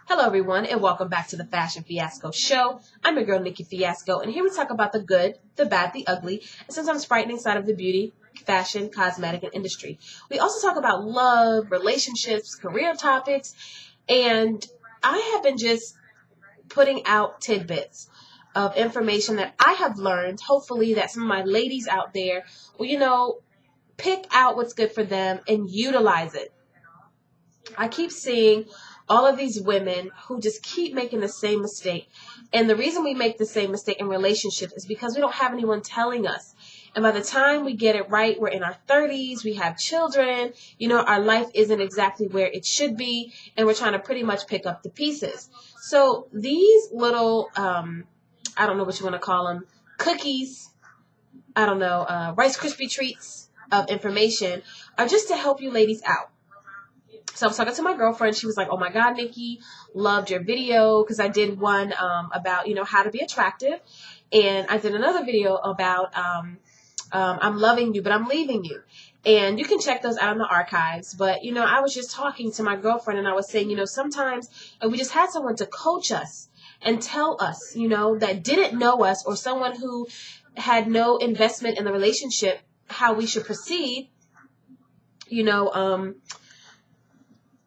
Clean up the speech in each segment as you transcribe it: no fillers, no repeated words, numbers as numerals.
Hello, everyone, and welcome back to the Fashion Fiasco show. I'm your girl, Nicki Fiasco, and here we talk about the good, the bad, the ugly, and sometimes frightening side of the beauty, fashion, cosmetic, and industry. We also talk about love, relationships, career topics, and I have been just putting out tidbits of information that I have learned. Hopefully that some of my ladies out there will, pick out what's good for them and utilize it. I keep seeing all of these women who just keep making the same mistake. And the reason we make the same mistake in relationships is because we don't have anyone telling us. And by the time we get it right, we're in our 30s, we have children, our life isn't exactly where it should be, and we're trying to pretty much pick up the pieces. So these little, I don't know what you want to call them, cookies, Rice Krispie treats of information are just to help you ladies out. So I was talking to my girlfriend. She was like, oh my God, Nicki, loved your video. Because I did one about, how to be attractive. And I did another video about I'm loving you, but I'm leaving you. And you can check those out in the archives. But, I was just talking to my girlfriend and I was saying, sometimes we just had someone to coach us and tell us, that didn't know us, or someone who had no investment in the relationship, how we should proceed,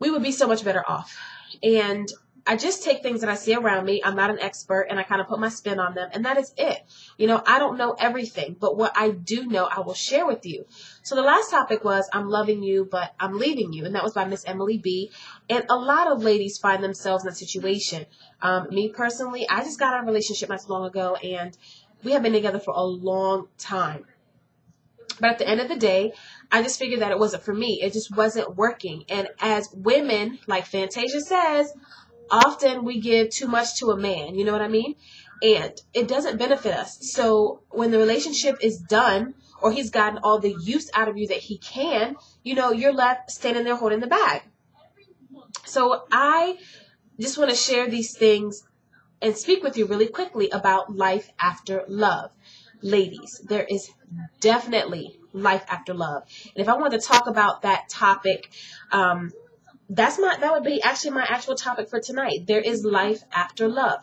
we would be so much better off. And I just take things that I see around me. I'm not an expert, and I kind of put my spin on them, and that is it. I don't know everything, but what I do know, I will share with you. So the last topic was I'm loving you, but I'm leaving you, and that was by Miss Emily B. And a lot of ladies find themselves in that situation. Me personally, I just got out of a relationship not so long ago, and we have been together for a long time. But at the end of the day, I just figured that it wasn't for me. It just wasn't working. And as women, like Fantasia says, often we give too much to a man. You know what I mean? And it doesn't benefit us. So when the relationship is done, or he's gotten all the use out of you that he can, you're left standing there holding the bag. So I just want to share these things and speak with you really quickly about life after love. Ladies, there is definitely life after love. And if I want to talk about that topic, that would be actually my actual topic for tonight. There is life after love.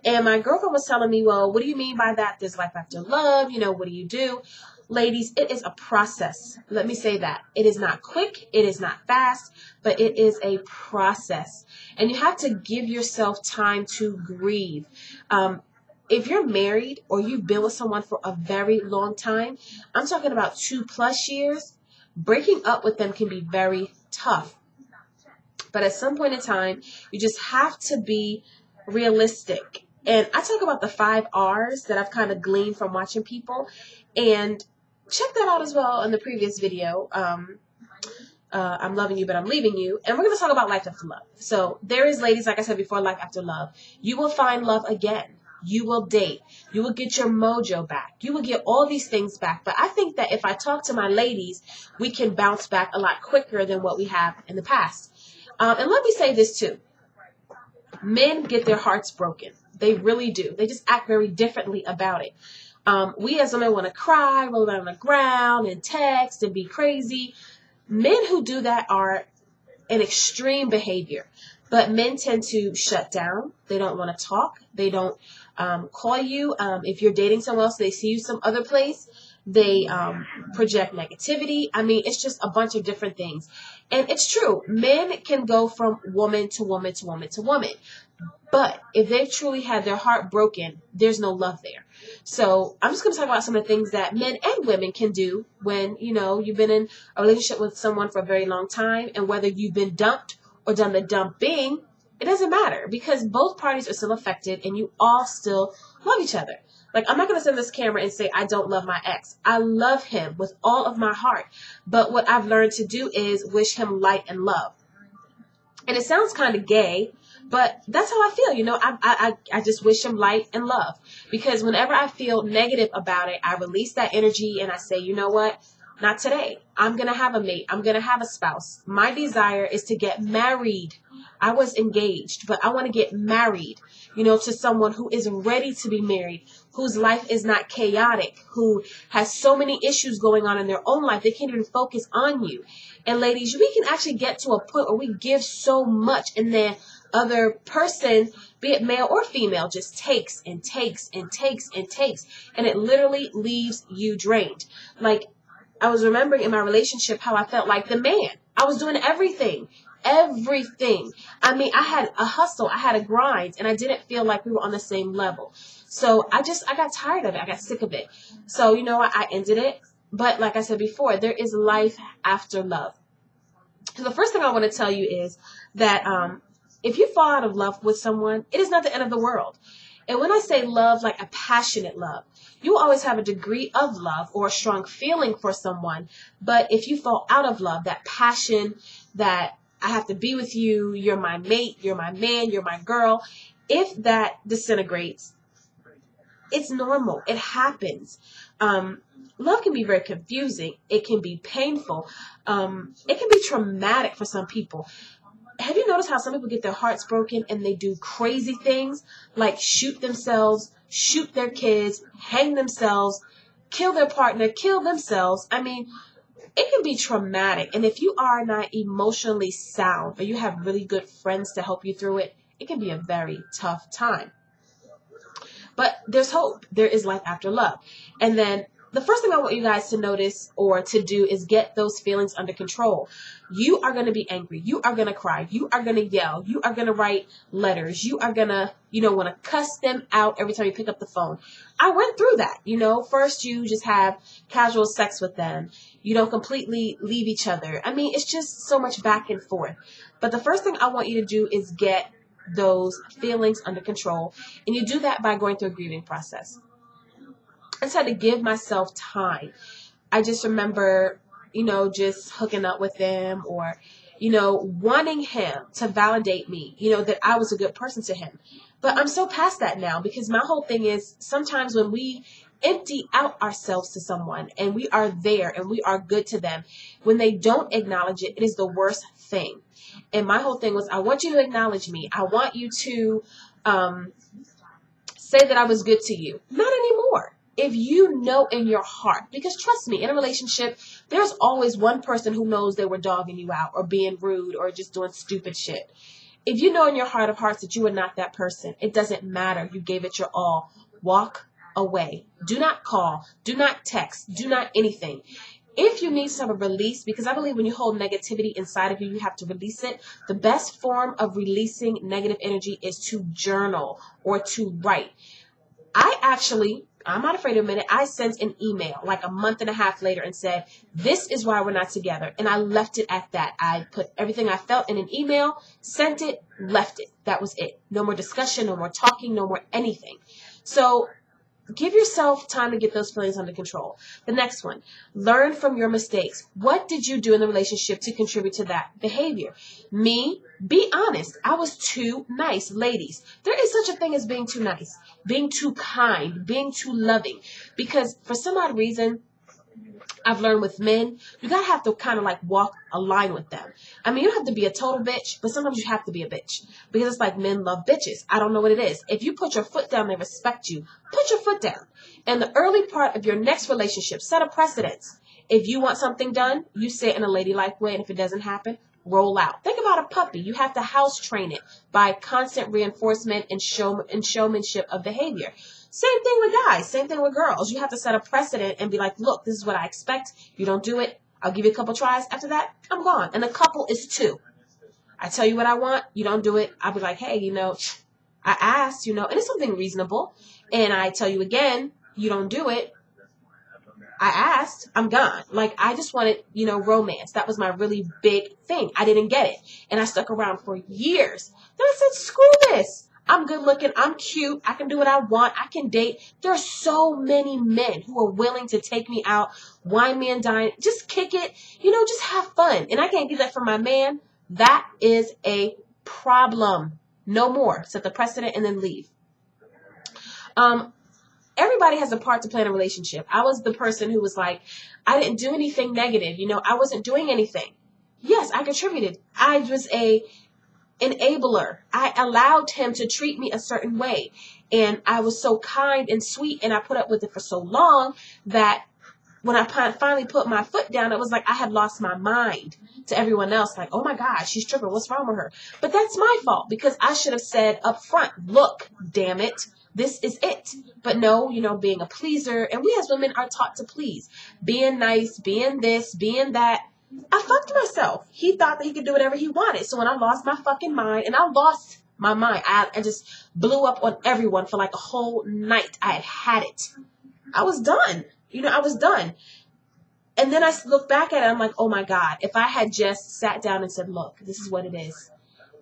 And my girlfriend was telling me, well, what do you mean by that? There's life after love. What do you do? Ladies, it is a process. Let me say that. It is not quick. It is not fast, but it is a process. And you have to give yourself time to grieve. If you're married or you've been with someone for a very long time, I'm talking about 2+ years, breaking up with them can be very tough. But at some point in time, you just have to be realistic. And I talk about the 5 R's that I've kind of gleaned from watching people. And check that out as well in the previous video. I'm loving you, but I'm leaving you. And we're going to talk about life after love. So there is, ladies, like I said before, life after love. You will find love again. You will date. You will get your mojo back. You will get all these things back. But I think that if I talk to my ladies, we can bounce back a lot quicker than what we have in the past. And let me say this too. Men get their hearts broken. They really do. They just act very differently about it. We as women want to cry, roll down on the ground and text and be crazy. Men who do that are an extreme behavior. But men tend to shut down. They don't want to talk. They don't call you. If you're dating someone else, they see you some other place. They project negativity. I mean, it's just a bunch of different things. And it's true. Men can go from woman to woman to woman to woman. But if they've truly had their heart broken, there's no love there. So I'm just going to talk about some of the things that men and women can do when, you've been in a relationship with someone for a very long time. And whether you've been dumped or done the dumping, it doesn't matter because both parties are still affected and you all still love each other. Like, I'm not going to send this camera and say, I don't love my ex. I love him with all of my heart. But what I've learned to do is wish him light and love. And it sounds kind of gay, but that's how I feel. I just wish him light and love because whenever I feel negative about it, I release that energy and I say, you know what? Not today. I'm going to have a mate. I'm going to have a spouse. My desire is to get married. I was engaged, but I want to get married, to someone who is ready to be married, whose life is not chaotic, who has so many issues going on in their own life. They can't even focus on you. And ladies, we can actually get to a point where we give so much and then other person, be it male or female, just takes and takes and takes and takes, and it literally leaves you drained. Like, I was remembering in my relationship how I felt like the man. I was doing everything. Everything. I mean, I had a hustle, I had a grind, and I didn't feel like we were on the same level. So I got tired of it. I got sick of it. So, you know what? I ended it. But like I said before, there is life after love. So the first thing I want to tell you is that if you fall out of love with someone, it is not the end of the world. And when I say love, like a passionate love, you always have a degree of love or a strong feeling for someone. But if you fall out of love, that passion, that I have to be with you, you're my mate, you're my man, you're my girl, if that disintegrates, it's normal. It happens. Love can be very confusing. It can be painful. It can be traumatic for some people. Have you noticed how some people get their hearts broken and they do crazy things like shoot themselves, shoot their kids, hang themselves, kill their partner, kill themselves? I mean, it can be traumatic. And if you are not emotionally sound or you have really good friends to help you through it, it can be a very tough time. But there's hope. There is life after love. And then the first thing I want you guys to notice or to do is get those feelings under control. You are going to be angry. You are going to cry. You are going to yell. You are going to write letters. You are going to, want to cuss them out every time you pick up the phone. I went through that. First you just have casual sex with them. You don't completely leave each other. I mean, it's just so much back and forth. But the first thing I want you to do is get those feelings under control. And you do that by going through a grieving process. I just had to give myself time. I just remember, just hooking up with him or, wanting him to validate me, that I was a good person to him. But I'm so past that now because my whole thing is sometimes when we empty out ourselves to someone and we are there and we are good to them, when they don't acknowledge it, it is the worst thing. And my whole thing was, I want you to acknowledge me. I want you to say that I was good to you. Not anymore. If you know in your heart, because trust me, in a relationship, there's always one person who knows they were dogging you out or being rude or just doing stupid shit. If you know in your heart of hearts that you are not that person, it doesn't matter. You gave it your all. Walk away. Do not call. Do not text. Do not anything. If you need some release, because I believe when you hold negativity inside of you, you have to release it. The best form of releasing negative energy is to journal or to write. I'm not afraid of a minute. I sent an email like a month and a half later and said, this is why we're not together. And I left it at that. I put everything I felt in an email, sent it, left it. That was it. No more discussion, no more talking, no more anything. So give yourself time to get those feelings under control. The next one, learn from your mistakes. What did you do in the relationship to contribute to that behavior? Me, be honest. I was too nice. Ladies, there is such a thing as being too nice, being too kind, being too loving. Because for some odd reason, I've learned with men, you gotta have to kind of like walk a line with them. I mean, you don't have to be a total bitch, but sometimes you have to be a bitch because it's like men love bitches. I don't know what it is. If you put your foot down, they respect you. Put your foot down. And the early part of your next relationship, set a precedence. If you want something done, you say it in a ladylike way, and if it doesn't happen, roll out. Think about a puppy. You have to house train it by constant reinforcement and showmanship of behavior. Same thing with guys, same thing with girls. You have to set a precedent and be like, look, this is what I expect. You don't do it, I'll give you a couple tries. After that, I'm gone. And a couple is two. I tell you what I want, you don't do it. I'll be like, hey, I asked, and it's something reasonable. And I tell you again, you don't do it. I asked, I'm gone. Like, I just wanted, romance. That was my really big thing. I didn't get it. And I stuck around for years. Then I said, screw this. I'm good looking. I'm cute. I can do what I want. I can date. There are so many men who are willing to take me out, wine me and dine, just kick it, just have fun. And I can't get that from my man. That is a problem. No more. Set the precedent and then leave. Everybody has a part to play in a relationship. I was the person who was like, I didn't do anything negative. I wasn't doing anything. Yes, I contributed. I was a enabler. I allowed him to treat me a certain way. And I was so kind and sweet and I put up with it for so long that when I finally put my foot down, it was like I had lost my mind to everyone else. Like, oh my God, she's tripping. What's wrong with her? But that's my fault because I should have said up front, look, damn it, this is it. But no, being a pleaser. And we as women are taught to please. Being nice, being this, being that. I fucked myself. He thought that he could do whatever he wanted. So when I lost my fucking mind, and I lost my mind, I just blew up on everyone for like a whole night. I had it. I was done. I was done. And then I look back at it. I'm like, oh my God, if I had just sat down and said, look, this is what it is.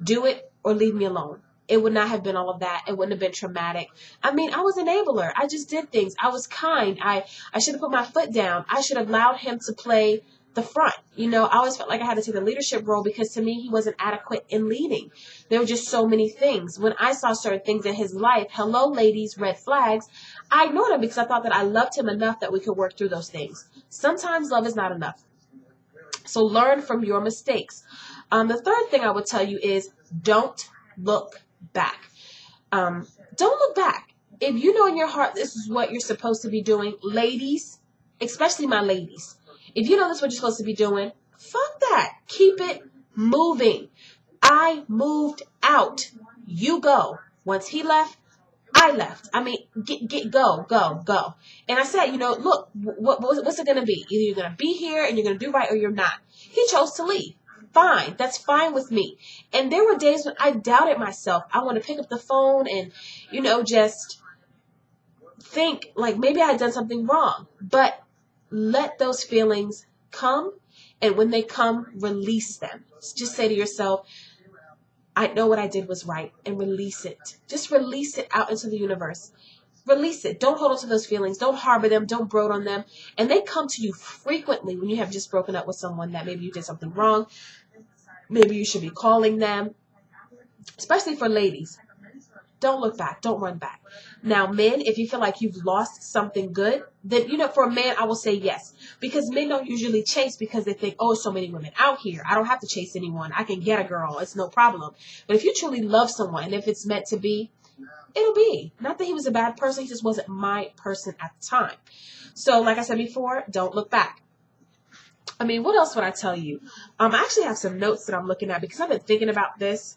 Do it or leave me alone. It would not have been all of that. It wouldn't have been traumatic. I mean, I was an enabler. I just did things. I was kind. I should have put my foot down. I should have allowed him to play the front. I always felt like I had to take the leadership role because to me, he wasn't adequate in leading. There were just so many things. When I saw certain things in his life, hello, ladies, red flags, I ignored him because I thought that I loved him enough that we could work through those things. Sometimes love is not enough. So learn from your mistakes. The third thing I would tell you is don't look back. Don't look back. If you know in your heart this is what you're supposed to be doing, ladies, especially my ladies, if you know this is what you're supposed to be doing, fuck that. Keep it moving. I moved out. You go. Once he left, I left. I mean, go. And I said, look, what's it going to be? Either you're going to be here and you're going to do right or you're not. He chose to leave. Fine. That's fine with me. And there were days when I doubted myself. I want to pick up the phone and, just think like maybe I had done something wrong. But let those feelings come. And when they come, release them. Just say to yourself, I know what I did was right, and release it. Just release it out into the universe. Release it. Don't hold on to those feelings. Don't harbor them. Don't brood on them. And they come to you frequently when you have just broken up with someone that maybe you did something wrong. Maybe you should be calling them, especially for ladies. Don't look back. Don't run back. Now, men, if you feel like you've lost something good, then, for a man, I will say yes. Because men don't usually chase because they think, oh, so many women out here. I don't have to chase anyone. I can get a girl. It's no problem. But if you truly love someone, and if it's meant to be, it'll be. Not that he was a bad person. He just wasn't my person at the time. So, like I said before, don't look back. I mean, what else would I tell you? I actually have some notes that I'm looking at because I've been thinking about this.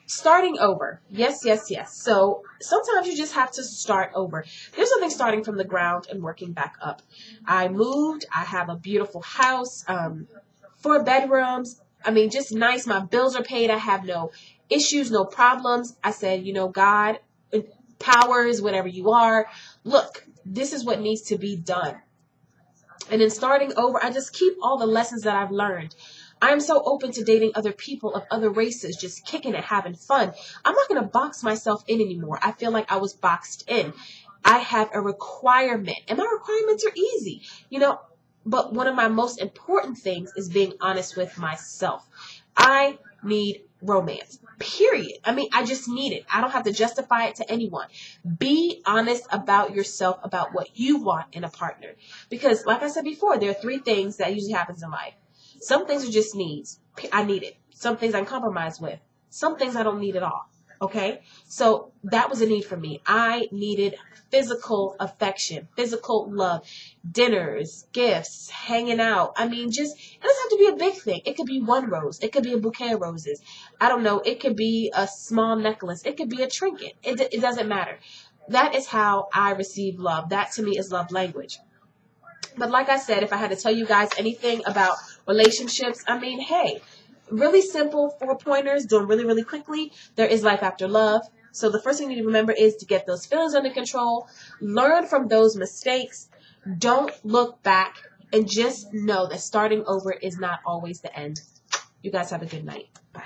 Starting over. Yes. So sometimes you just have to start over. There's nothing starting from the ground and working back up. I moved. I have a beautiful house, 4 bedrooms. I mean, just nice. My bills are paid. I have no issues, no problems. I said, God, powers, whatever you are, look, this is what needs to be done. And in starting over, I just keep all the lessons that I've learned. I am so open to dating other people of other races, just kicking it, having fun. I'm not going to box myself in anymore. I feel like I was boxed in. I have a requirement, and my requirements are easy, but one of my most important things is being honest with myself. I need romance, period. I mean, I just need it. I don't have to justify it to anyone. Be honest about yourself, about what you want in a partner. Because like I said before, there are 3 things that usually happens in life. Some things are just needs. I need it. Some things I can compromise with. Some things I don't need at all. Okay? So that was a need for me. I needed physical affection, physical love, dinners, gifts, hanging out. I mean, it doesn't have to be a big thing. It could be 1 rose. It could be a bouquet of roses. I don't know. It could be a small necklace. It could be a trinket. It doesn't matter. That is how I receive love. That to me is love language. But like I said, if I had to tell you guys anything about relationships, I mean, hey, really simple 4 pointers, doing really, really quickly. There is life after love. So the first thing you need to remember is to get those feelings under control. Learn from those mistakes. Don't look back. And just know that starting over is not always the end. You guys have a good night. Bye.